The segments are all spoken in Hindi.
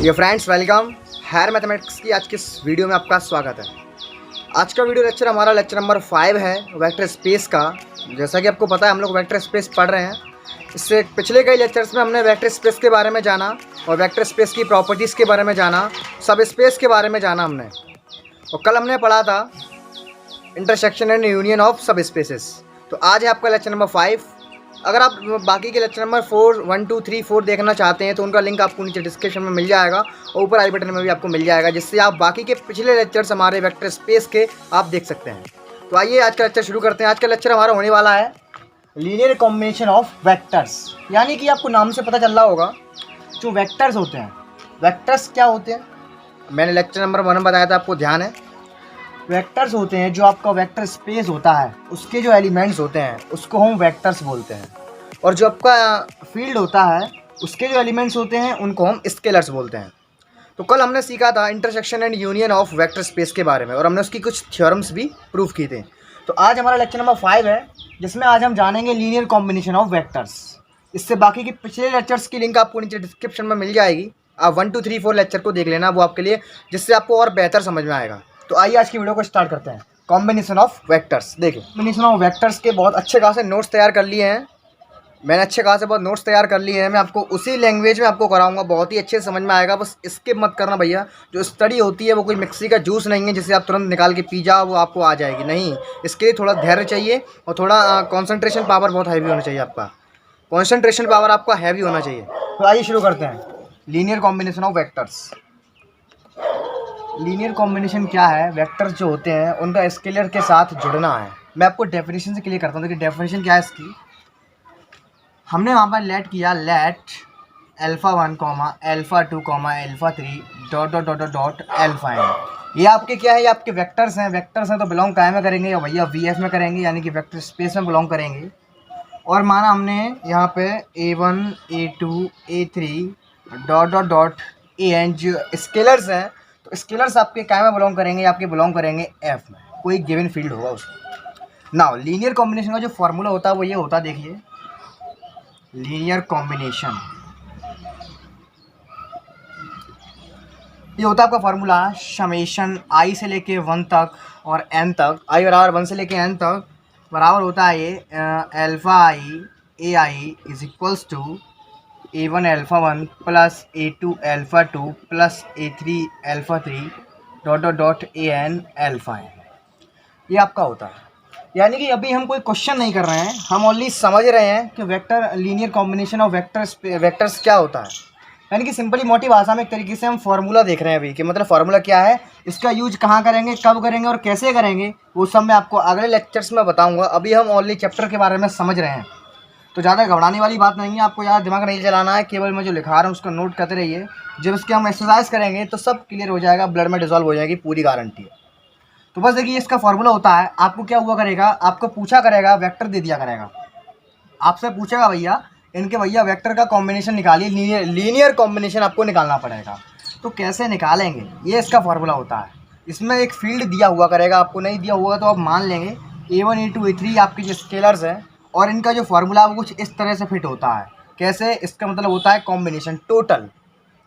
ये फ्रेंड्स वेलकम हायर मैथमेटिक्स की आज की इस वीडियो में आपका स्वागत है। आज का वीडियो लेक्चर हमारा लेक्चर नंबर 5 है वेक्टर स्पेस का। जैसा कि आपको पता है हम लोग वेक्टर स्पेस पढ़ रहे हैं। इससे पिछले कई लेक्चर्स में हमने वेक्टर स्पेस के बारे में जाना और वेक्टर स्पेस की प्रॉपर्टीज़ के बारे में जाना, सब स्पेस के बारे में जाना हमने। और कल हमने पढ़ा था इंटरसेक्शन एंड यूनियन ऑफ सब स्पेसेस। तो आज है आपका लेक्चर नंबर 5। अगर आप बाकी के लेक्चर नंबर 4, 1, 2, 3, 4 देखना चाहते हैं तो उनका लिंक आपको नीचे डिस्क्रिप्शन में मिल जाएगा और ऊपर आई बटन में भी आपको मिल जाएगा, जिससे आप बाकी के पिछले लेक्चर्स हमारे वेक्टर स्पेस के आप देख सकते हैं। तो आइए आज का लेक्चर शुरू करते हैं। आज का लेक्चर हमारा होने वाला है लीनियर कॉम्बिनेशन ऑफ वेक्टर्स। यानी कि आपको नाम से पता चल रहा होगा जो वेक्टर्स होते हैं। वेक्टर्स क्या होते हैं मैंने लेक्चर नंबर 1 में बताया था, आपको ध्यान है। वेक्टर्स होते हैं जो आपका वेक्टर स्पेस होता है, उसके जो एलिमेंट्स होते हैं उसको हम वेक्टर्स बोलते हैं। और जो आपका फील्ड होता है उसके जो एलिमेंट्स होते हैं उनको हम स्केलर्स बोलते हैं। तो कल हमने सीखा था intersection and union of vector space के बारे में और हमने उसकी कुछ थ्योरम्स भी प्रूव किए थे। तो आज हमारा लेक्चर नंबर 5 है, जिसमें आज हम जानेंगे लीनियर कॉम्बिनेशन ऑफ वेक्टर्स। इससे बाकी के पिछले लेक्चर्स की लिंक आपको नीचे डिस्क्रिप्शन में मिल जाएगी। आप 1, 2, 3, 4 लेक्चर को देख लेना, वो आपके लिए, जिससे आपको और बेहतर समझ में आएगा। तो आइए आज की वीडियो को स्टार्ट करते हैं। Combination of vectors. देखिए, कॉम्बिनेशन ऑफ वेक्टर्स के बहुत अच्छे खासे नोट्स तैयार कर लिए हैं मैंने। अच्छे खासे बहुत नोट्स तैयार कर लिए हैं। मैं आपको उसी लैंग्वेज में आपको कराऊंगा, बहुत ही अच्छे से समझ में आएगा। बस स्किप मत करना भैया। जो स्टडी होती है वो कोई मिक्सी का जूस नहीं है जिसे आप तुरंत निकाल के पी जाओ वो आपको आ जाएगी, नहीं। इसके लिए थोड़ा धैर्य चाहिए और थोड़ा कॉन्सेंट्रेशन पावर बहुत हैवी होना चाहिए। आपका कॉन्सेंट्रेशन पावर आपका हैवी होना चाहिए। तो आइए शुरू करते हैं। Linear combination of vectors. Linear combination क्या है? वेक्टर्स जो होते हैं उनका स्केलर के साथ जुड़ना है। मैं आपको डेफिनेशन से क्लियर करता हूँ। देखिए डेफिनेशन क्या है इसकी। हमने वहाँ पर लेट किया, let α1, α2, α3 dot dot dot dot alpha n। ये आपके क्या है? ये आपके वेक्टर्स हैं। वेक्टर्स हैं तो बिलोंग काय में करेंगे? या भैया VF में करेंगे, यानी कि वेक्टर स्पेस में बिलोंग करेंगे। और माना हमने यहाँ पे A1, A2, A3 dot dot dot AN जो स्केलर्स हैं, तो स्केलर्स आपके काय में बिलोंग करेंगे? आपके बिलोंग करेंगे F में। कोई गिवन फील्ड होगा उसको। नाउ लीनियर कॉम्बिनेशन का जो फॉर्मूला होता है वो ये होता है, देखिए लीनियर कॉम्बिनेशन ये होता है आपका फॉर्मूला समेशन I से लेके 1 तक और n तक, I बराबर 1 से लेके n तक बराबर होता है ये alpha I AI is equals to A1 α1 plus A2 α2 plus A3 α3 dot dot dot AN alpha n। ये आपका होता है। यानी कि अभी हम कोई क्वेश्चन नहीं कर रहे हैं, हम ओनली समझ रहे हैं कि vector linear combination of vectors क्या होता है। यानी कि सिंपली मोटी भाषा में एक तरीके से हम फार्मूला देख रहे हैं अभी कि मतलब फार्मूला क्या है, इसका यूज कहाँ करेंगे, कब करेंगे और कैसे करेंगे, वो सब मैं आपको अगले लेक्चर्स में बताऊंगा। अभी हम ओनली चैप्टर के बारे में समझ रहे हैं। तो ज़्यादा घबराने वाली बात नहीं है, आपको ज़्यादा दिमाग नहीं चलाना है। केवल मैं जो लिखा रहा हूँ उसको नोट करते रहिए। जब इसके हम एक्सरसाइज करेंगे तो सब क्लियर हो जाएगा, ब्लड में डिजॉल्व हो जाएगी, पूरी गारंटी है। तो बस देखिए इसका फॉर्मूला होता है। आपको क्या हुआ करेगा, आपको पूछा करेगा, वेक्टर दे दिया करेगा, आपसे पूछेगा भैया इनके भैया वेक्टर का कॉम्बिनेशन निकालिए, लीनियर कॉम्बिनेशन आपको निकालना पड़ेगा। तो कैसे निकालेंगे, ये इसका फॉर्मूला होता है। इसमें एक फील्ड दिया हुआ करेगा, आपको नहीं दिया हुआ तो आप मान लेंगे A1, A2, A3 आपके जो स्केलर्स हैं और इनका जो फार्मूला वो कुछ इस तरह से फिट होता है। कैसे? इसका मतलब होता है कॉम्बिनेशन, टोटल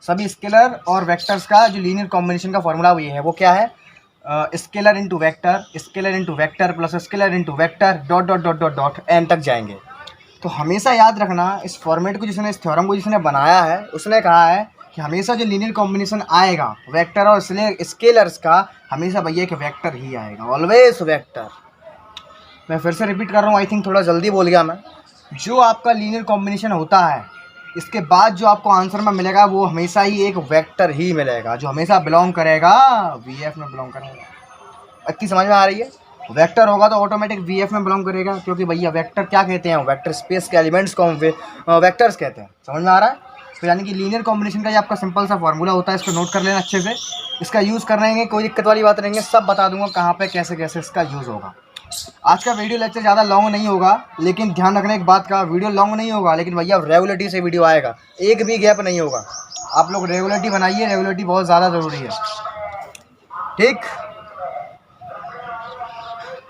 सभी स्केलर और वेक्टर्स का जो लीनियर कॉम्बिनेशन का फॉर्मूला वो ये है। वो क्या है? Scalar into vector plus scalar into vector dot dot dot dot dot N तक जाएंगे। तो हमेशा याद रखना इस फॉर्मेट को, जिसने इस थ्योरम को जिसने बनाया है उसने कहा है कि हमेशा जो लीनियर कॉम्बिनेशन आएगा वेक्टर और स्केलर्स का, हमेशा भैया कि वेक्टर ही आएगा, ऑलवेज वेक्टर। मैं फिर से रिपीट कर रहा हूँ, आई थिंक थोड़ा जल्दी बोल गया मैं। जो आपका लीनियर कॉम्बिनेशन होता है इसके बाद जो आपको आंसर में मिलेगा वो हमेशा ही एक वेक्टर ही मिलेगा, जो हमेशा बिलोंग करेगा VF में बिलोंग करेगा। इतनी समझ में आ रही है? वेक्टर होगा तो ऑटोमेटिक VF में बिलोंग करेगा, क्योंकि भैया वेक्टर क्या कहते हैं? वेक्टर स्पेस के एलिमेंट्स को हम वेक्टर्स कहते हैं। समझ में आ रहा है? तो यानी कि लीनियर कॉम्बिनेशन का ये आपका सिंपल सा फॉर्मूला होता है। इसको नोट कर लेना अच्छे से। इसका यूज़ कर रहे हैं, कोई दिक्कत वाली बात नहीं है, सब बता दूंगा कहाँ पर कैसे कैसे इसका यूज़ होगा। आज का वीडियो लेक्चर ज़्यादा लॉन्ग नहीं होगा, लेकिन ध्यान रखने एक बात का, वीडियो लॉन्ग नहीं होगा लेकिन भैया रेगुलरिटी से वीडियो आएगा, एक भी गैप नहीं होगा। आप लोग रेगुलरिटी बनाइए, रेगुलरिटी बहुत ज़्यादा ज़रूरी है, ठीक।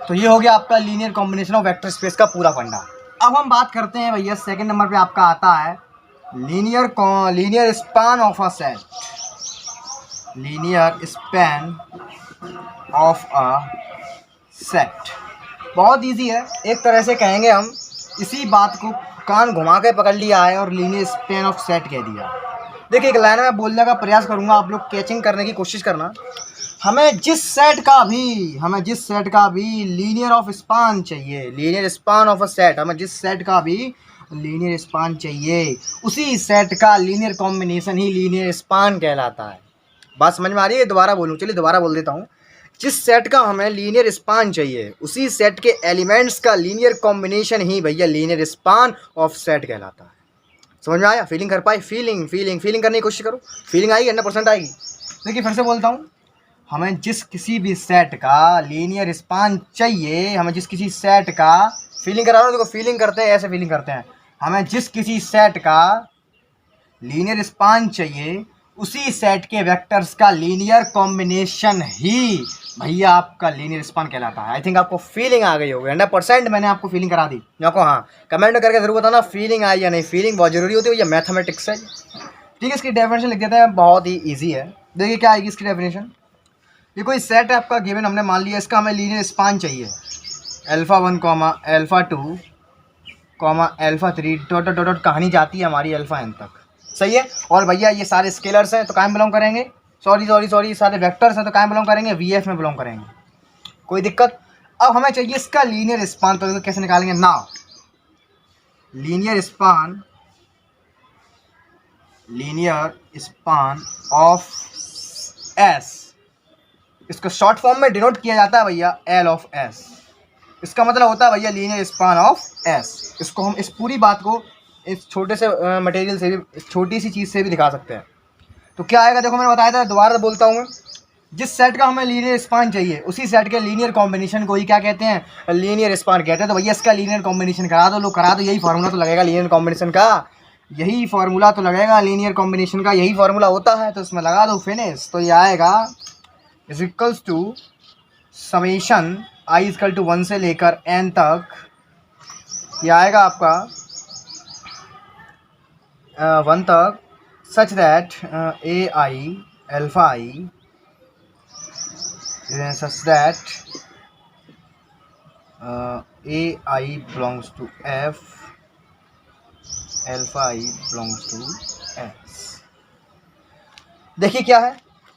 तो ये हो गया आपका linear combination of vector space का पूरा फंडा। अब हम बात करते हैं भैया, सेकंड नंबर पे आपका आता है linear span of a set. Linear span of a set. बहुत इजी है, एक तरह से कहेंगे हम, इसी बात को कान घुमा के पकड़ लिया है और लीनियर स्पैन ऑफ सेट कह दिया। देखिए एक लाइन में बोलने का प्रयास करूंगा, आप लोग कैचिंग करने की कोशिश करना। हमें जिस सेट का भी लीनियर ऑफ स्पान चाहिए, linear span of a set, हमें जिस सेट का भी लीनियर स्पान चाहिए, उसी सेट का लीनियर कॉम्बिनेशन ही लीनियर स्पान कहलाता है। बात समझ में आ रही है? दोबारा बोलूँ, चलिए दोबारा बोल देता हूँ। जिस सेट का हमें लीनियर स्पान चाहिए, उसी सेट के एलिमेंट्स का लीनियर कॉम्बिनेशन ही भैया लीनियर स्पान ऑफ सेट कहलाता है। समझ में आया? फीलिंग कर पाए? फीलिंग करने की कोशिश करो, फीलिंग आएगी, 100% आएगी। देखिए फिर से बोलता हूँ, हमें जिस किसी भी सेट का लीनियर स्पान चाहिए, हमें जिस किसी सेट का, फीलिंग करा रहा हूँ, देखो फीलिंग करते हैं, ऐसे फीलिंग करते हैं, हमें जिस किसी सेट का लीनियर स्पान चाहिए, उसी सेट के वेक्टर्स का लीनियर कॉम्बिनेशन ही भैया आपका लीनियर स्पान कहलाता है। आई थिंक आपको फीलिंग आ गई होगी, 100% मैंने आपको फीलिंग करा दी। देखो हाँ, कमेंट में करके जरूर बताना फीलिंग आई या नहीं। फीलिंग बहुत जरूरी होती है, ये मैथमेटिक्स है। ठीक है, इसकी डेफिनेशन लिख देते हैं, बहुत ही ईजी है। देखिए क्या आएगी इसकी डेफिनेशन। ये कोई सेट है आपका गिवन, हमने मान लिया, इसका हमें लीनियर स्पान चाहिए, α1, α2, α3, डॉट डॉट डॉट कहानी जाती है हमारी αn तक। सही है। और भैया ये सारे स्केलर्स हैं तो कहाँ बिलोंग करेंगे, सॉरी सारे वेक्टर्स हैं तो कहाँ बिलोंग करेंगे, VF में बिलोंग करेंगे। कोई दिक्कत? अब हमें चाहिए इसका लीनियर स्पान, तो कैसे निकालेंगे now. Linear span of S, इसको शॉर्ट फॉर्म में डिनोट किया जाता है भैया L ऑफ S। इसका मतलब होता है भैया लीनियर स्पान ऑफ S। इसको हम इस पूरी बात को इस छोटे से मटेरियल से भी, छोटी सी चीज़ से भी दिखा सकते हैं। तो क्या आएगा, देखो मैंने बताया था, दोबारा बोलता हूँ, जिस सेट का हमें लीनियर स्पान चाहिए, उसी सेट के लीनियर कॉम्बिनेशन को ही क्या कहते हैं, लीनियर स्पान कहते हैं। तो भैया इसका लीनियर कॉम्बिनेशन करा दो, लोग करा दो, यही फार्मूला तो लगेगा लीनियर कॉम्बिनेशन का, यही फार्मूला तो लगेगा लीनियर कॉम्बिनेशन का, यही फार्मूला होता है। तो इसमें लगा दो फिनिश। तो ये आएगा is equals to summation i=1 से लेकर n तक, ये आएगा आपका 1 तक, such that ai belongs to F, i belongs to S। देखिए क्या है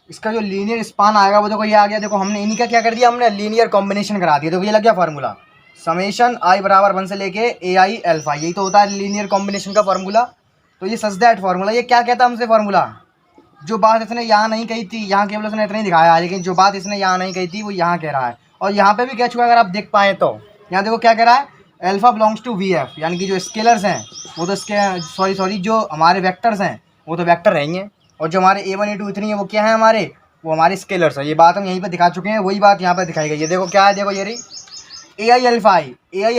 इसका जो लीनियर स्पान आएगा, वो देखो ये आ गया। देखो हमने इन्हीं का क्या कर दिया, हमने लीनियर कॉम्बिनेशन करा दिया। देखो ये लग गया फार्मूला, समेशन i=1 से लेके ai अल्फा, यही तो होता है लीनियर कॉम्बिनेशन का फार्मूला। तो ये सच दैट फार्मूला, ये क्या कहता है हमसे फार्मूला, जो बात इसने यहाँ नहीं कही थी, यहाँ केवल इसने इतना ही दिखाया है, लेकिन जो बात इसने यहाँ नहीं कही थी वो यहाँ कह रहा है। और यहाँ पे भी कह चुका है, अगर आप देख पाएँ तो यहाँ देखो क्या कह रहा है, अल्फा बिलोंग्स टू VF, यानी कि जो स्केलर्स हैं वो तो इसके सॉरी जो हमारे वेक्टर्स हैं वो तो वेक्टर रहेंगे, और जो हमारे A1 A2 A3 है वो क्या है हमारे, वो हमारे स्केलर्स है। ये बात हम यहीं पे दिखा चुके हैं, वही बात यहाँ पे दिखाई गई है। देखो क्या है, देखो ये रही AI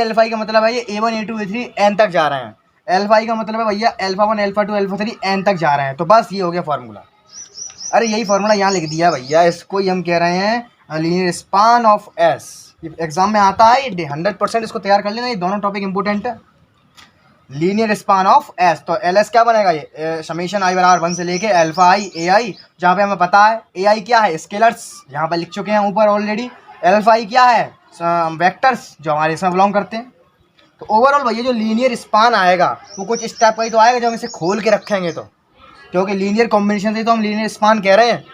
अल्फा का मतलब है ये A1 A2 A3 n तक जा रहे हैं, अल्फा का मतलब है भैया α1 α2 α3 n तक जा रहे हैं। तो बस ये हो गया फार्मूला। अरे यही फार्मूला यहाँ लिख दिया भैया, इसको ही हम कह रहे हैं linear span of S। Exam में आता है, 100% इसको तैयार कर लेना, ये दोनों टॉपिक इंपॉर्टेंट है। लीनियर स्पान ऑफ S, तो LS क्या बनेगा, ये समेशन i=1 से लेके αi ai, जहाँ पे हमें पता है ai क्या है, स्केलर्स, यहाँ पे लिख चुके हैं ऊपर ऑलरेडी। अल्फा क्या है, वेक्टर्स जो हमारे इसमें बिलोंग करते हैं। तो ओवरऑल भैया जो लीनियर स्पान आएगा वो कुछ इस टाइप का ही तो आएगा, जब हम इसे खोल के रखेंगे तो, क्योंकि लीनियर कॉम्बिनेशन से तो हम लीनियर स्पान कह रहे हैं।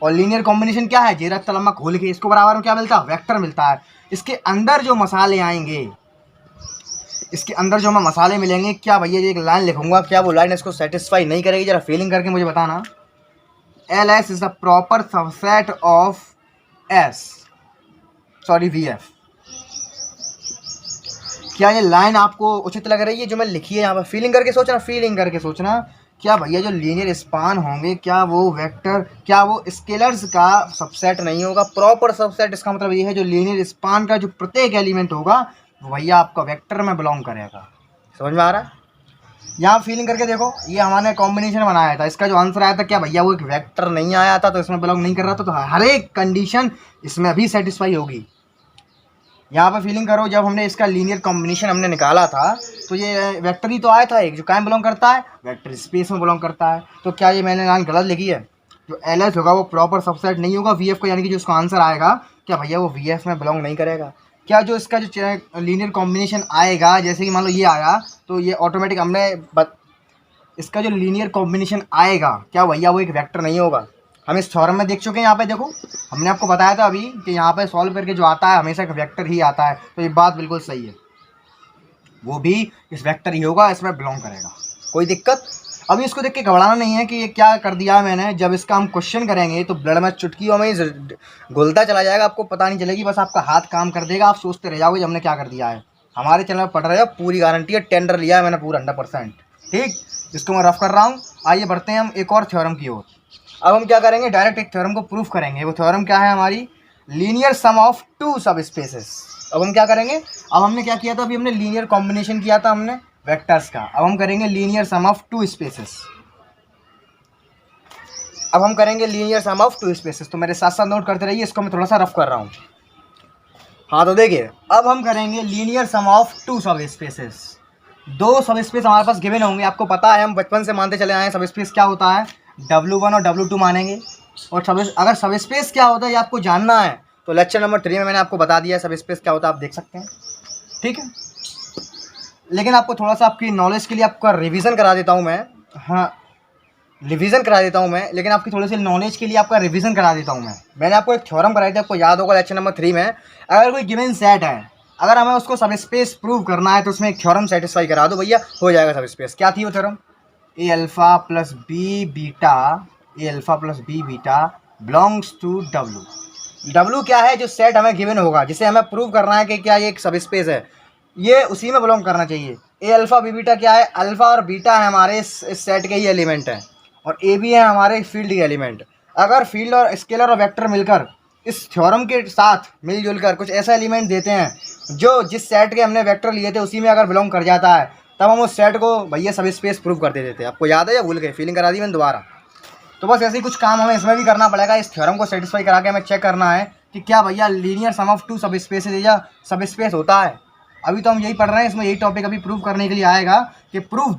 और लीनियर कॉम्बिनेशन क्या है, जेरत तलम्मा खोल के इसको बराबर में क्या मिलता है, वेक्टर मिलता है। इसके अंदर जो मसाले आएंगे, इसके अंदर जो हमें मसाले मिलेंगे, क्या भैया ये एक लाइन लिखूंगा, क्या वो लाइन इसको सेटिस्फाई नहीं करेगी, जरा फीलिंग करके मुझे बताना। LS is the proper subset of VF। क्या ये लाइन आपको उचित लग रही है जो मैं लिखी है यहाँ पर? फीलिंग करके सोचना, क्या भैया जो लीनियर स्पान होंगे, क्या वो वेक्टर, क्या वो स्केलर्स का सबसेट नहीं होगा? प्रॉपर सबसेट, इसका मतलब ये है जो लीनियर स्पान का जो प्रत्येक एलिमेंट होगा वो भैया आपका वेक्टर में बिलोंग करेगा। समझ में आ रहा है? यहाँ फीलिंग करके देखो, ये हमारे कॉम्बिनेशन बनाया था, इसका जो आंसर आया था क्या भैया वो एक वेक्टर नहीं आया था, तो इसमें बिलोंग नहीं कर रहा था। तो हर एक कंडीशन इसमें भी सेटिस्फाई होगी। यहाँ पर फीलिंग करो, जब हमने इसका लीनियर कॉम्बिनेशन हमने निकाला था तो ये वेक्टर ही तो आया था एक, जो कहाँ बिलोंग करता है, वेक्टर स्पेस में बिलोंग करता है। तो क्या ये मैंने लाइन गलत लिखी है? जो एल एच होगा वो प्रॉपर सबसेट नहीं होगा वी एफ का, यानी कि जो उसका आंसर आएगा क्या भैया वो वी एफ में बिलोंग नहीं करेगा। क्या जो इसका जो लीनियर कॉम्बिनेशन आएगा, जैसे कि मान लो ये आया तो ये ऑटोमेटिक इसका जो लीनियर कॉम्बिनेशन आएगा क्या भैया वो एक वेक्टर नहीं होगा। हम इस थ्योरम में देख चुके हैं, यहाँ पे देखो हमने आपको बताया था अभी कि यहाँ पे सॉल्व करके जो आता है हमेशा एक वेक्टर ही आता है, तो ये बात बिल्कुल सही है, वो भी इस वेक्टर ही होगा, इसमें बिलोंग करेगा, कोई दिक्कत। अभी इसको देख के घबराना नहीं है कि ये क्या कर दिया मैंने। जब इसका हम क्वेश्चन करेंगे तो ब्लड में चुटकियों में ही घुलता चला जाएगा, आपको पता नहीं चलेगी, बस आपका हाथ काम कर देगा, आप सोचते रह जाओगे हमने क्या कर दिया है। हमारे चैनल में पढ़ रहे हो, पूरी गारंटी है, टेंडर लिया है मैंने पूरा 100%। ठीक, इसको मैं रफ कर रहा हूँ। आइए बढ़ते हैं हम एक और थ्योरम की ओर। अब हम क्या करेंगे, डायरेक्ट एक थ्योरम को प्रूफ करेंगे। वो थ्योरम क्या है हमारी, linear sum of two sub spaces. अब हम क्या करेंगे, अब हमने क्या किया था, अभी हमने लीनियर कॉम्बिनेशन किया था हमने वेक्टर्स का, अब हम करेंगे linear sum of two spaces. अब हम करेंगे linear sum of two spaces, तो मेरे साथ साथ नोट करते रहिए, इसको मैं थोड़ा सा रफ कर रहा हूँ। हाँ तो देखिए, अब हम करेंगे linear sum of two sub spaces. दो सब स्पेस हमारे पास गिवन होंगे, आपको पता है, हम बचपन से मानते चले आए हैं सब स्पेस क्या होता है, W1 और W2 मानेंगे। और अगर सब स्पेस क्या होता है ये आपको जानना है तो लेक्चर नंबर 3 में मैंने आपको बता दिया है सब स्पेस क्या होता है, आप देख सकते हैं। ठीक है, लेकिन आपको थोड़ा सा आपकी नॉलेज के लिए आपका रिवीजन करा देता हूँ मैं। हाँ, रिवीजन करा देता हूँ मैं, लेकिन आपकी थोड़ी सी नॉलेज के लिए आपका रिवीजन करा देता हूँ मैं। मैंने आपको एक थ्योरम कराई थी, आपको याद होगा लेक्चर नंबर 3 में। अगर कोई गिवन सेट है, अगर हमें उसको सब स्पेस प्रूव करना है तो उसमें एक थ्योरम सेटिस्फाई करा दो भैया, हो जाएगा सब स्पेस। क्या थी वो theorem, a alpha plus B beta, a alpha plus B beta belongs to W. W क्या है, जो सेट हमें गिवन होगा, जिसे हमें प्रूव करना है कि क्या ये एक सब स्पेस है, ये उसी में बिलोंग करना चाहिए। ए अल्फ़ा बी बीटा क्या है, अल्फ़ा और बीटा है हमारे इस सेट के ही एलिमेंट हैं, और ए भी है हमारे फील्ड के एलिमेंट। अगर फील्ड और स्केलर और वेक्टर मिलकर इस थ्योरम के साथ मिलजुल कर कुछ ऐसा एलिमेंट देते हैं जो जिस सेट के हमने वेक्टर लिए थे उसी में अगर बिलोंग कर जाता है, तब हम उस सेट को भैया सब स्पेस प्रूव कर देते थे। आपको याद है या भूल गए, फीलिंग करा दी मैंने दोबारा। तो बस ऐसे ही कुछ काम हमें इसमें भी करना पड़ेगा, इस थ्योरम को सेटिस्फाई करा के हमें चेक करना है कि क्या भैया linear sum of two sub spaces या सब स्पेस होता है। अभी तो हम यही पढ़ रहे हैं, इसमें यही टॉपिक अभी प्रूव करने के लिए आएगा कि prove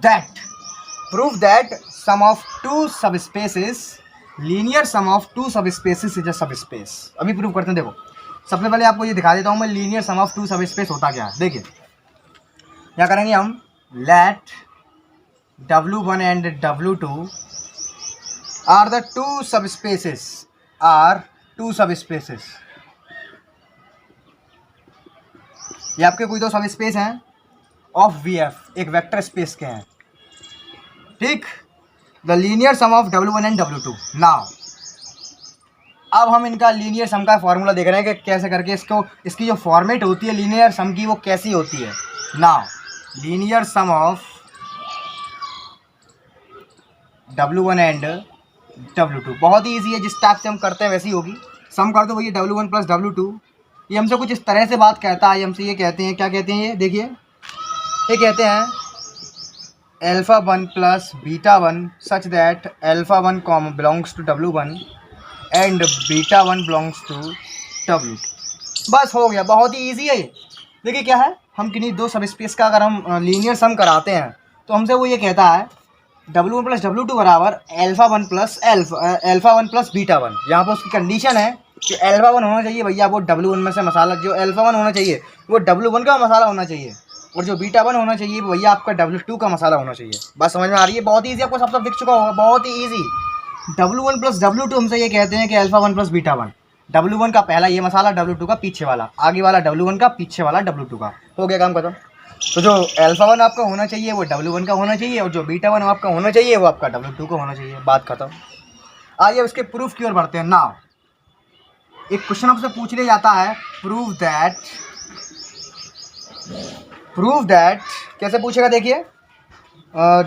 that sum of two sub spaces, linear sum of two sub spaces is a sub space. अभी प्रूव करते हैं। देखो, सबसे पहले आपको ये दिखा देता हूँ मैं, लीनियर सम ऑफ टू सब स्पेस होता क्या है। देखिए क्या करेंगे हम, late W1 and W2 are the two subspaces, ये आपके कोई दो सब स्पेस हैं ऑफ VF, एक वेक्टर स्पेस के हैं। ठीक, the linear sum of W1 and W2। Now अब हम इनका लीनियर सम का फॉर्मूला देख रहे हैं कि कैसे करके इसकी जो फॉर्मेट होती है लीनियर सम की वो कैसी होती है। Now linear sum of W1 and W2 बहुत ही ईजी है, जिस टाइप से हम करते हैं वैसी होगी। सम कर दो भैया W1 प्लस W2। ये हमसे कुछ इस तरह से बात कहता है, हमसे ये कहते हैं, क्या कहते हैं ये देखिए, ये कहते हैं α1 प्लस β1 सच दैट α1 कॉम belongs to W1 and β1 belongs to W2। बस हो गया, बहुत ही ईजी है ये। देखिए क्या है, हम किन्हीं दो सब स्पेस का अगर हम लीनियर सम कराते हैं तो हमसे वो ये कहता है W1 प्लस W2 बराबर α1 प्लस β1। यहाँ पर उसकी कंडीशन है कि α1 होना चाहिए भैया वो W1 में से मसाला, जो α1 होना चाहिए वो W1 का मसाला होना चाहिए, और जो β1 होना चाहिए भैया आपका W2 का मसाला होना चाहिए। बात समझ में आ रही है, बहुत ही ईजी, आपको सब दिख चुका होगा, बहुत ही ईजी। W1 प्लस W2 हमसे ये कहते हैं कि α1 प्लस β1, W1 का पहला ये मसाला, W2 का पीछे वाला, आगे वाला W1 का, पीछे वाला W2 का, हो गया काम खत्म। तो जो α1 आपका होना चाहिए वो W1 का होना चाहिए, और जो β1 आपका होना चाहिए वो आपका W2 का होना चाहिए, बात खत्म। आइए इसके प्रूफ की ओर बढ़ते हैं। नाउ एक क्वेश्चन आपसे पूछ लिया जाता है, प्रूव दैट कैसे पूछेगा, देखिए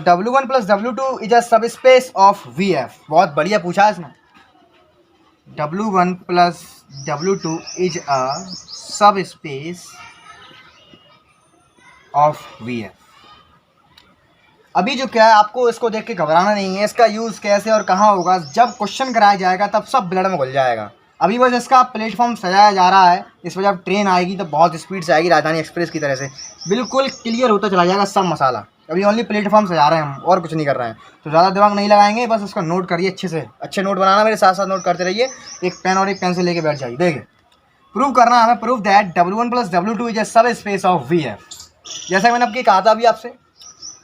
W1 plus W2 is a sub space of VF। बहुत बढ़िया पूछा है इसमें, W1 plus W2 is a sub space of VF। अभी जो क्या है, आपको इसको देख के घबराना नहीं है, इसका यूज़ कैसे और कहाँ होगा जब क्वेश्चन कराया जाएगा तब सब ब्लड में घुल जाएगा। अभी बस इसका प्लेटफॉर्म सजाया जा रहा है, इस पर जब ट्रेन आएगी तो बहुत स्पीड से आएगी, राजधानी एक्सप्रेस की तरह से, बिल्कुल क्लियर होता चला जाएगा सब मसाला। अभी ओनली प्लेटफॉर्म सजा रहे हैं हम, और कुछ नहीं कर रहे हैं, तो ज़्यादा दिमाग नहीं लगाएंगे, बस उसका नोट करिए अच्छे से, अच्छे नोट बनाना, मेरे साथ साथ नोट करते रहिए, एक पेन और एक पेंसिल लेके बैठ जाइए। देखिए प्रूव करना है हमें, prove that W1 + W2 is a सब स्पेस ऑफ VF। जैसा मैंने आपके कहा था अभी आपसे,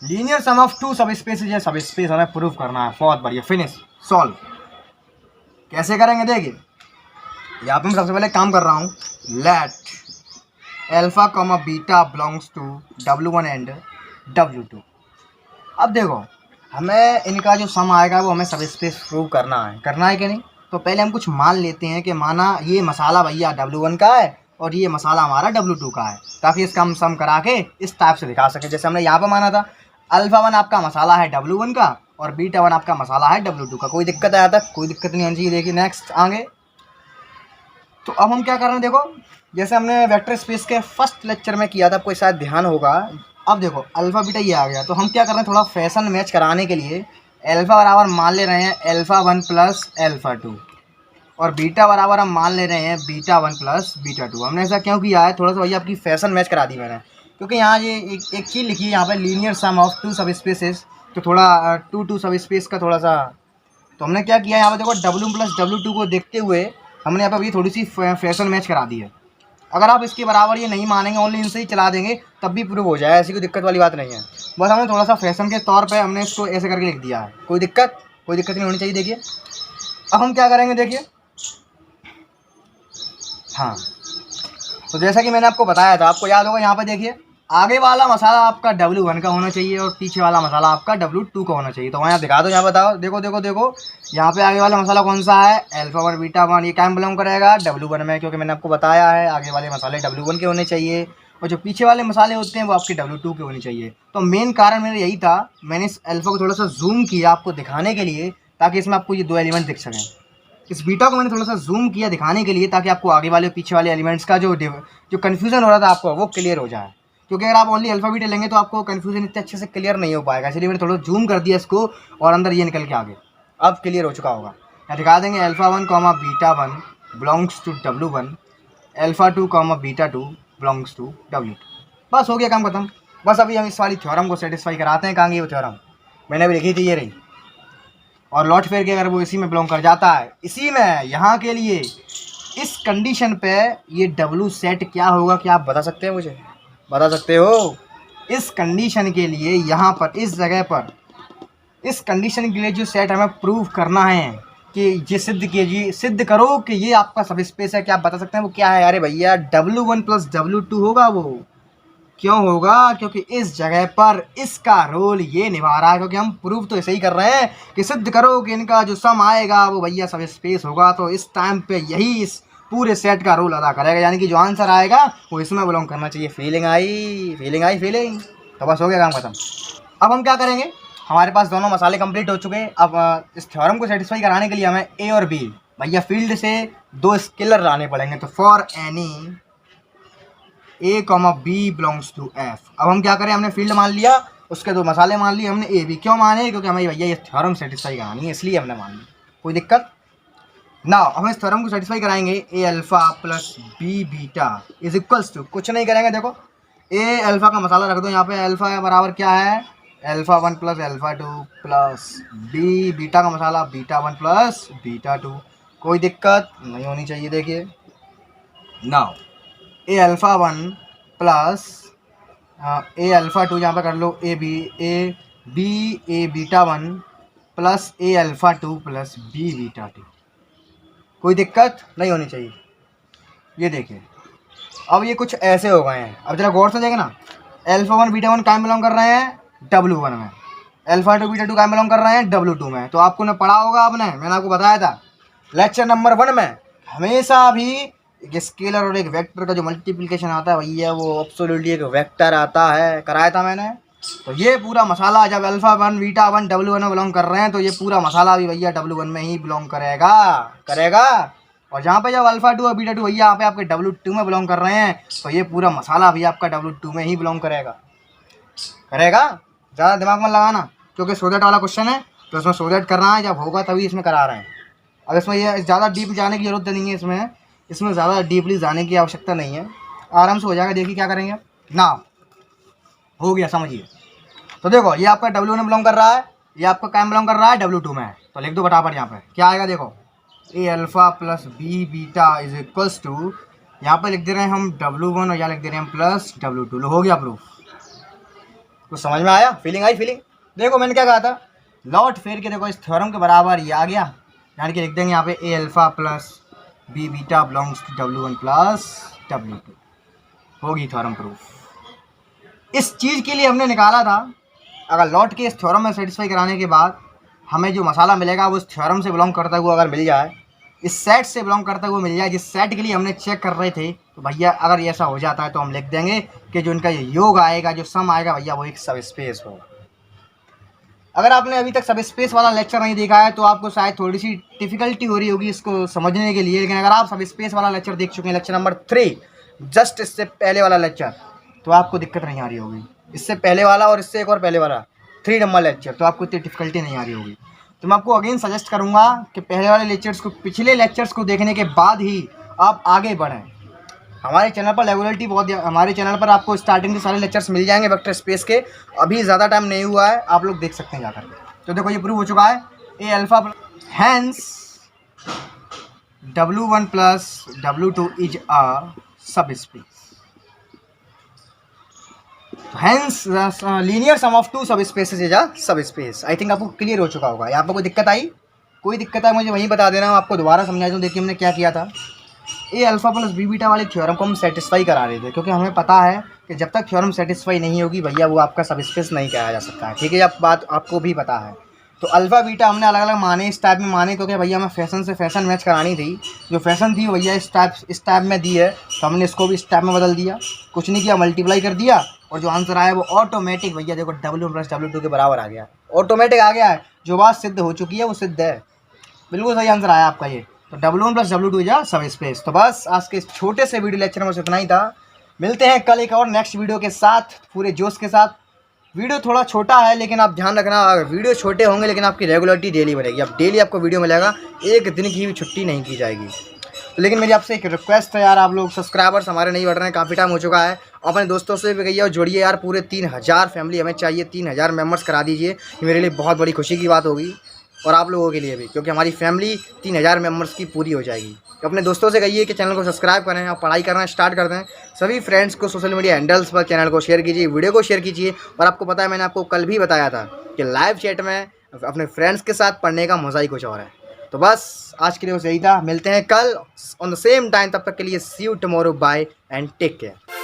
लीनियर सम ऑफ टू सब स्पेस इज ए सब स्पेस, हमें प्रूव करना है। बहुत बढ़िया, फिनिश, सॉल्व। कैसे करेंगे देखिए, यहाँ पे मैं सबसे पहले काम कर रहा हूँ, let alpha comma beta belongs to W1 and W2। अब देखो हमें इनका जो सम आएगा वो हमें सब स्पेस प्रूव करना है कि नहीं। तो पहले हम कुछ मान लेते हैं कि माना ये मसाला भैया W1 का है और ये मसाला हमारा W2 का है, ताकि इसका हम सम करा के इस टाइप से दिखा सकें। जैसे हमने यहाँ पर माना था अल्फा 1 आपका मसाला है W1 का और बीटा 1 आपका मसाला है W2 का। कोई दिक्कत है यहाँ तक? कोई दिक्कत नहीं होनी चाहिए। देखिए नेक्स्ट आगे, तो अब हम क्या कर रहे हैं, देखो जैसे हमने वेक्टर स्पेस के फर्स्ट लेक्चर में किया था, आपको शायद ध्यान होगा। अब देखो अल्फ़ा बीटा ये आ गया, तो हम क्या कर रहे हैं, थोड़ा फैशन मैच कराने के लिए अल्फ़ा बराबर मान ले रहे हैं अल्फा 1 + अल्फा 2 और बीटा बराबर हम मान ले रहे हैं बीटा 1 + बीटा 2। हमने ऐसा क्यों किया है, थोड़ा सा भैया आपकी फैशन मैच करा दी मैंने, क्योंकि यहाँ ये एक चीज़ लिखी है यहाँ पर, linear sum of two sub spaces, तो थोड़ा टू सब स्पेस का थोड़ा सा, तो हमने क्या किया यहाँ पर देखो W1 + W2 को देखते हुए हमने यहाँ पर भी थोड़ी सी फैशन मैच करा दी है। अगर आप इसके बराबर ये नहीं मानेंगे, ओनली इनसे ही चला देंगे, तब भी प्रूव हो जाए, ऐसी कोई दिक्कत वाली बात नहीं है। बस हमने थोड़ा सा फैशन के तौर पे हमने इसको ऐसे करके लिख दिया है। कोई दिक्कत नहीं होनी चाहिए। देखिए अब हम क्या करेंगे, देखिए हाँ, तो जैसा कि मैंने आपको बताया था, आपको याद होगा यहाँ पर देखिए आगे वाला मसाला आपका W1 का होना चाहिए और पीछे वाला मसाला आपका W2 का होना चाहिए। तो वहाँ दिखा दो, यहाँ बताओ, देखो देखो देखो यहाँ पे आगे वाला मसाला कौन सा है, अल्फा 1 बीटा 1, ये क्या बिलोंग करेगा W1 में, क्योंकि मैंने आपको बताया है आगे वाले मसाले W1 के होने चाहिए और जो पीछे वाले मसाले होते हैं वो आपके W2 के होने चाहिए। तो मेन कारण मेरा यही था, मैंने इस अल्फा को थोड़ा सा जूम किया आपको दिखाने के लिए, ताकि इसमें आपको ये दो एलिमेंट दिख सकें। इस बीटा को मैंने थोड़ा सा जूम किया दिखाने के लिए, ताकि आपको आगे वाले पीछे वाले एलिमेंट्स का जो कन्फ्यूज़न हो रहा था आपको वो क्लियर हो जाए। क्योंकि अगर आप ओनली अल्फा बीटा लेंगे तो आपको कन्फ्यूजन इतने अच्छे से क्लियर नहीं हो पाएगा, इसलिए मैंने थोड़ा जूम कर दिया इसको और अंदर ये निकल के आगे अब क्लियर हो चुका होगा। यहाँ दिखा देंगे alpha 1 beta 1 belongs to W1, alpha 2 beta 2 belongs to W2। बस हो गया काम खत्म। बस अभी हम इस वाली थ्योरम को सेटिस्फाई कराते हैं। कहाँ गई वो थ्योरम, मैंने अभी लिखी थी, ये रही। और लॉट फेयर के अगर वो इसी में बिलोंग कर जाता है, इसी में, यहाँ के लिए इस कंडीशन पे ये W सेट क्या होगा, क्या आप बता सकते हैं, मुझे बता सकते हो? इस कंडीशन के लिए यहाँ पर इस जगह पर इस कंडीशन के लिए जो सेट हमें प्रूव करना है कि ये सिद्ध करो कि ये आपका सब स्पेस है, क्या आप बता सकते हैं वो क्या है? अरे भैया W1 + W2 होगा। वो क्यों होगा? क्योंकि इस जगह पर इसका रोल ये निभा रहा है, क्योंकि हम प्रूव तो ऐसे ही कर रहे हैं कि सिद्ध करो कि इनका जो सम आएगा वो भैया सब स्पेस होगा। तो इस टाइम पे यही इस पूरे सेट का रोल अदा करेगा, यानी कि जो आंसर आएगा वो इसमें बिलोंग करना चाहिए। फीलिंग आई। तो बस हो गया काम खत्म। अब हम क्या करेंगे, हमारे पास दोनों मसाले कंप्लीट हो चुके हैं। अब इस थ्योरम को सेटिस्फाई कराने के लिए हमें ए और बी भैया फील्ड से दो स्केलर लाने पड़ेंगे। तो for any A, B belongs to F। अब हम क्या करें, हमने फील्ड मान लिया, उसके दो मसाले मान लिए हमने A B। क्यों माने? क्योंकि हमें भैया ये थ्योरम सेटिस्फाई करानी है, इसलिए हमने मान लिया। कोई दिक्कत ना, हम इस थ्योरम को सेटिस्फाई कराएंगे। A alpha + B beta is equals to, कुछ नहीं करेंगे, देखो A अल्फा का मसाला रख दो यहाँ पे, अल्फा बराबर क्या है, alpha 1 + alpha 2 plus B beta का मसाला बीटा 1 + बीटा 2। कोई दिक्कत नहीं होनी चाहिए। देखिए now A alpha 1 plus A alpha 2, यहाँ पर कर लो A beta 1 plus A alpha 2 plus B beta 2। कोई दिक्कत नहीं होनी चाहिए। ये देखिए अब ये कुछ ऐसे हो गए हैं। अब जरा गौर से देखें ना, अल्फा 1 बीटा 1 कहाँ बिलोंग कर रहे हैं, W1 में, अल्फा 2 बीटा 2 कहाँ बिलोंग कर रहे हैं, W2 में। तो आपको ने पढ़ा होगा, मैंने आपको बताया था लेक्चर नंबर 1 में, हमेशा भी एक स्केलर और एक वेक्टर का जो मल्टीप्लिकेशन आता है भैया वो एब्सोल्युटली एक वेक्टर आता है, कराया था मैंने। तो ये पूरा मसाला जब अल्फा 1 बीटा 1 W1 में बिलोंग कर रहे हैं, तो ये पूरा मसाला भी भैया W1 में ही बिलोंग करेगा। और जहाँ पे जब अल्फा 2 और बीटा 2 भैया यहाँ पे आपके W2 में बिलोंग कर रहे हैं, तो ये पूरा मसाला भी आपका W2 में ही बिलोंग करेगा। ज़्यादा दिमाग में लगाना, क्योंकि सोडेट वाला क्वेश्चन है, तो इसमें सोडेट करना है, जब होगा तभी इसमें करा रहे हैं। अब इसमें ये ज़्यादा डीप जाने की ज़रूरत नहीं है, इसमें ज़्यादा डीपली जाने की आवश्यकता नहीं है, आराम से हो जाएगा। देखिए क्या करेंगे ना, हो गया, समझिए। तो देखो ये आपका W में बिलोंग कर रहा है, ये आपका क्या बिलोंग कर रहा है, W2 में है। तो लिख दो फटाफट यहाँ पे क्या आएगा, देखो A alpha plus B beta is equals to, यहाँ पे लिख दे रहे हैं हम W1 और यहाँ लिख दे रहे हैं प्लस W2। लो हो गया प्रूफ। कुछ समझ में आया, फीलिंग आई फीलिंग। देखो मैंने क्या कहा था, लौट फेर के देखो इस थ्योरम के बराबर ये आ गया, यानी कि लिख देंगे यहाँ पे A alpha plus B beta belongs to W1 plus W2। होगी थ्योरम प्रूफ। इस चीज़ के लिए हमने निकाला था, अगर लौट के इस थ्योरम में सेटिस्फाई कराने के बाद हमें जो मसाला मिलेगा वो इस थ्योरम से बिलोंग करता हुआ अगर मिल जाए, इस सेट से बिलोंग करता हुआ मिल जाए, जिस सेट के लिए हमने चेक कर रहे थे, तो भैया अगर ऐसा हो जाता है तो हम लिख देंगे कि जो इनका ये योग आएगा, जो सम आएगा भैया वो एक सब स्पेस होगा। अगर आपने अभी तक सब स्पेस वाला लेक्चर नहीं देखा है तो आपको शायद थोड़ी सी डिफ़िकल्टी हो रही होगी इसको समझने के लिए, लेकिन अगर आप सब स्पेस वाला लेक्चर देख चुके हैं, लेक्चर नंबर 3, जस्ट इससे पहले वाला लेक्चर, तो आपको दिक्कत नहीं आ रही होगी। इससे पहले वाला और इससे एक और पहले वाला 3 नंबर लेक्चर, तो आपको इतनी डिफ़िकल्टी नहीं आ रही होगी। तो मैं आपको अगेन सजेस्ट करूँगा कि पहले वाले लेक्चर्स को, पिछले लेक्चर्स को देखने के बाद ही आप आगे बढ़ें। हमारे चैनल पर रेगुलरिटी बहुत, हमारे चैनल पर आपको स्टार्टिंग के सारे लेक्चर्स मिल जाएंगे वेक्टर स्पेस के। अभी ज़्यादा टाइम नहीं हुआ है, आप लोग देख सकते हैं जाकर। तो देखो ये प्रूव हो चुका है, A alpha hence W1 plus W2 is a sub space. Hence linear sum of 2 sub spaces is a sub space. I think आपको क्लियर हो चुका होगा। यहाँ पर कोई दिक्कत आई, कोई दिक्कत है मुझे वहीं बता देना, आपको दोबारा समझा दूँ। देखिए हमने क्या किया था, ए अल्फ़ा प्लस बी बीटा वाले थ्योरम को हम सेटिस्फाई करा रहे थे, क्योंकि हमें पता है कि जब तक थ्योरम सेटिस्फाई नहीं होगी भैया वो आपका सब स्पेस नहीं कहा जा सकता है। ठीक है, अब बात आपको भी पता है। तो अल्फ़ा बीटा हमने अलग अलग माने, इस टाइप में माने, क्योंकि भैया हमें फैशन से फैशन मैच करानी थी। जो फैशन थी भैया इस टाइप में दी है, तो हमने इसको भी इस टाइप में बदल दिया। कुछ नहीं किया, मल्टीप्लाई कर दिया, और जो आंसर आया वो ऑटोमेटिक भैया देखो W1 प्लस W2 के बराबर आ गया। ऑटोमेटिक आ गया है, जो बात सिद्ध हो चुकी है वो सिद्ध है। बिल्कुल सही आंसर आया आपका ये। तो W1 प्लस W2 इज सब स्पेस। तो बस आज के इस छोटे से वीडियो लेक्चर में इतना ही था। मिलते हैं कल एक और नेक्स्ट वीडियो के साथ, पूरे जोश के साथ। वीडियो थोड़ा छोटा है, लेकिन आप ध्यान रखना, वीडियो छोटे होंगे लेकिन आपकी रेगुलरिटी डेली बनेगी। अब डेली आपको वीडियो मिलेगा, एक दिन की भी छुट्टी नहीं की जाएगी। तो लेकिन मेरी आपसे एक रिक्वेस्ट है यार, आप लोग सब्सक्राइबर्स हमारे नहीं बढ़ रहे हैं, काफ़ी टाइम हो चुका है। अपने दोस्तों से भी कहिए और जोड़िए यार, पूरे 3000 फैमिली हमें चाहिए, 3000 मेम्बर्स करा दीजिए। ये मेरे लिए बहुत बड़ी खुशी की बात होगी, और आप लोगों के लिए भी, क्योंकि हमारी फैमिली 3000 मेम्बर्स की पूरी हो जाएगी। तो अपने दोस्तों से कहिए कि चैनल को सब्सक्राइब करें और पढ़ाई करना स्टार्ट कर दें। सभी फ्रेंड्स को सोशल मीडिया हैंडल्स पर चैनल को शेयर कीजिए, वीडियो को शेयर कीजिए। और आपको पता है, मैंने आपको कल भी बताया था कि लाइव चैट में अपने फ्रेंड्स के साथ पढ़ने का मज़ा ही कुछ और है। तो बस आज के लिए बस यही था, मिलते हैं कल ऑन द सेम टाइम। तब तक के लिए see you tomorrow, bye and take care.